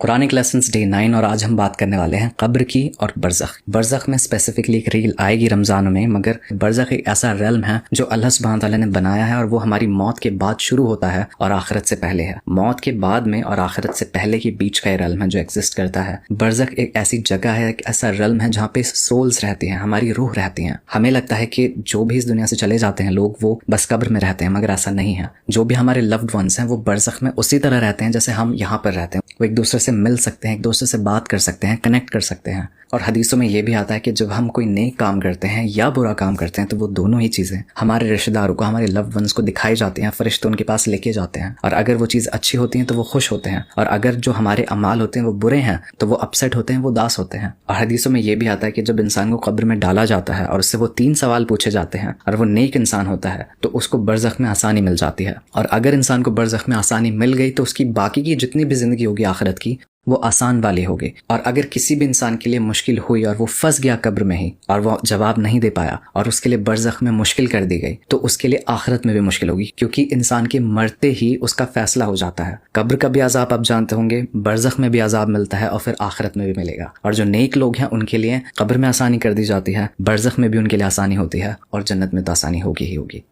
Quranic lessons day 9 और आज हम बात करने वाले हैं कब्र की और बरज़ख। बरज़ख में स्पेसिफिकली एक रील आएगी रमज़ान में, मगर बरज़ख एक ऐसा रेल्म है जो अल्लाह सुब्हान तआला ने बनाया है और वो हमारी मौत के बाद शुरू होता है और आखिरत से पहले है। मौत के बाद में और आखिरत से पहले के बीच का ये रेल्म है जो एग्जिस्ट करता है। बरज़ख एक ऐसी जगह है, एक ऐसा रेल्म है जहाँ पे सोल्स रहती हैं, हमारी रूह रहती हैं। हमें लगता है कि जो भी इस दुनिया से चले जाते हैं लोग वो बस कब्र में रहते हैं, मगर ऐसा नहीं है। जो भी हमारे लव्ड वंस हैं वो बरज़ख में उसी तरह रहते हैं जैसे हम यहाँ पर रहते हैं। वो एक दूसरे से मिल सकते हैं, एक दूसरे से बात कर सकते हैं, कनेक्ट कर सकते हैं। और हदीसों में ये भी आता है कि जब हम कोई नेक काम करते हैं या बुरा काम करते हैं तो वो दोनों ही चीज़ें हमारे रिश्तेदारों को, हमारे लव्ड वंस को दिखाई जाती हैं, फरिश्ते उनके पास लेके जाते हैं। और अगर वो चीज़ अच्छी होती है तो वो खुश होते हैं, और अगर जो हमारे अमाल होते हैं वो बुरे हैं तो वो अपसेट होते हैं, वो उदास होते हैं। और हदीसों में ये भी आता है कि जब इंसान को कब्र में डाला जाता है और उससे वो 3 सवाल पूछे जाते हैं और वो नेक इंसान होता है तो उसको बरज़ख में आसानी मिल जाती है। और अगर इंसान को बरज़ख में आसानी मिल गई तो उसकी बाकी की जितनी भी ज़िंदगी होगी आखिरत की वो आसान वाली होगी। और अगर किसी भी इंसान के लिए मुश्किल हुई और वो फंस गया कब्र में ही और वो जवाब नहीं दे पाया और उसके लिए बरज़ख में मुश्किल कर दी गई तो उसके लिए आखिरत में भी मुश्किल होगी, क्योंकि इंसान के मरते ही उसका फैसला हो जाता है। कब्र का भी अजाब आप जानते होंगे, बरज़ख में भी अजाब मिलता है और फिर आखिरत में भी मिलेगा। और जो नेक लोग हैं उनके लिए कब्र में आसानी कर दी जाती है, बरज़ख में भी उनके लिए आसानी होती है और जन्नत में तो आसानी होगी ही होगी।